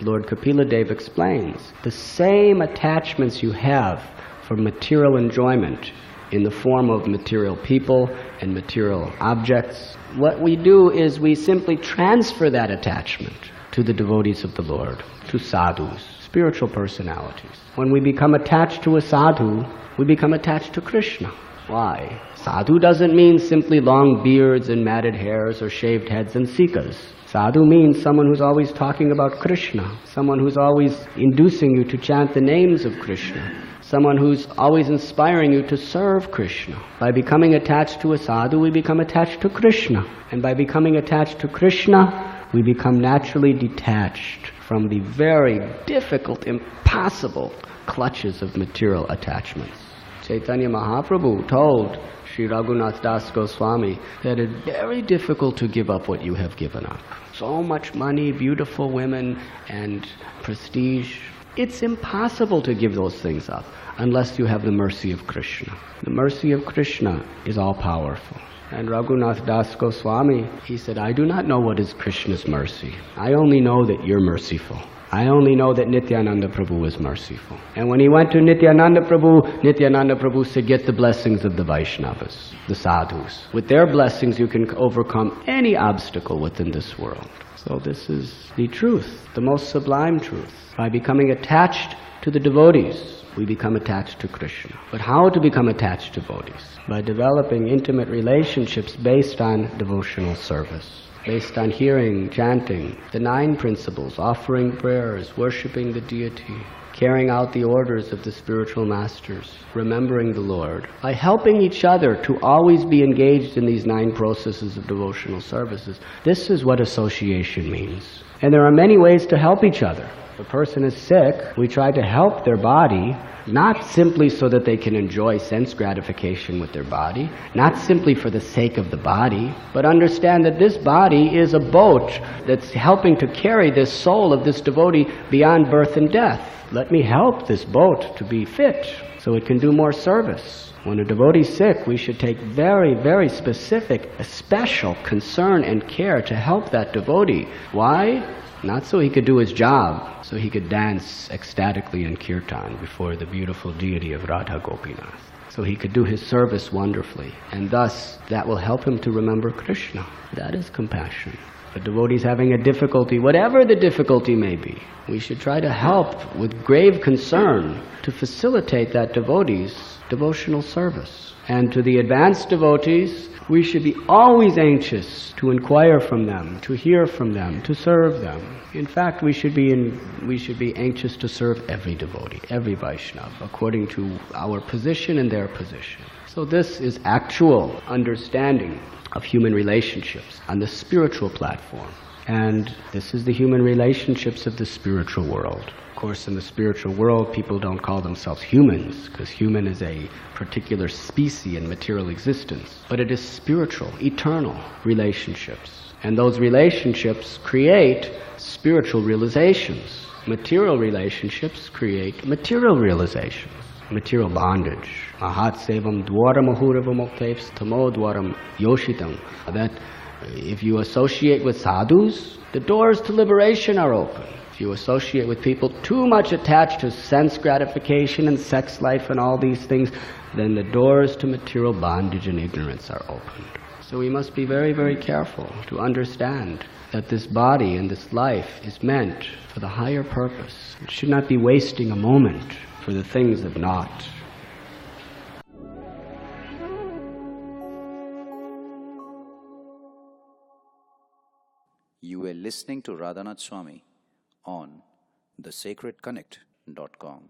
Lord Kapila Dev explains, the same attachments you have for material enjoyment in the form of material people and material objects, what we do is we simply transfer that attachment to the devotees of the Lord, to sadhus, spiritual personalities. When we become attached to a sadhu, we become attached to Krishna. Why? Sadhu doesn't mean simply long beards and matted hairs or shaved heads and sikas. Sadhu means someone who's always talking about Krishna, someone who's always inducing you to chant the names of Krishna, someone who's always inspiring you to serve Krishna. By becoming attached to a sadhu, we become attached to Krishna. And by becoming attached to Krishna, we become naturally detached from the very difficult, impossible clutches of material attachments. Chaitanya Mahaprabhu told Sri Raghunath Das Goswami that it's very difficult to give up what you have given up. So much money, beautiful women, and prestige. It's impossible to give those things up unless you have the mercy of Krishna. The mercy of Krishna is all-powerful. And Raghunath Das Goswami, he said, I do not know what is Krishna's mercy. I only know that you're merciful. I only know that Nityananda Prabhu is merciful. And when he went to Nityananda Prabhu said, get the blessings of the Vaishnavas, the sadhus. With their blessings you can overcome any obstacle within this world. So this is the truth, the most sublime truth. By becoming attached to the devotees, we become attached to Krishna. But how to become attached to devotees? By developing intimate relationships based on devotional service, based on hearing, chanting, the 9 principles, offering prayers, worshipping the deity, carrying out the orders of the spiritual masters, remembering the Lord. By helping each other to always be engaged in these 9 processes of devotional services, this is what association means. And there are many ways to help each other. If a person is sick, we try to help their body, not simply so that they can enjoy sense gratification with their body, not simply for the sake of the body, but understand that this body is a boat that's helping to carry this soul of this devotee beyond birth and death. Let me help this boat to be fit so it can do more service. When a devotee is sick, we should take very, very specific, special concern and care to help that devotee. Why? Not so he could do his job, so he could dance ecstatically in kirtan before the beautiful deity of Radha Gopinath. So he could do his service wonderfully, and thus that will help him to remember Krishna. That is compassion. If a devotee is having a difficulty, whatever the difficulty may be, we should try to help with grave concern to facilitate that devotee's devotional service. And to the advanced devotees, we should be always anxious to inquire from them, to hear from them, to serve them. In fact, we should be anxious to serve every devotee, every Vaishnava, according to our position and their position. So this is actual understanding of human relationships on the spiritual platform. And this is the human relationships of the spiritual world. Of course, in the spiritual world, people don't call themselves humans, because human is a particular specie in material existence. But it is spiritual, eternal relationships. And those relationships create spiritual realizations. Material relationships create material realizations. Material bondage. Mahat-sevāṁ dvāram āhur vimuktes, tamo-dvāraṁ yoṣitāṁ. That if you associate with sadhus, the doors to liberation are open. If you associate with people too much attached to sense gratification and sex life and all these things, then the doors to material bondage and ignorance are opened. So we must be very, very careful to understand that this body and this life is meant for the higher purpose. It should not be wasting a moment for the things of naught. You were listening to Radhanath Swami on thesacredconnect.com.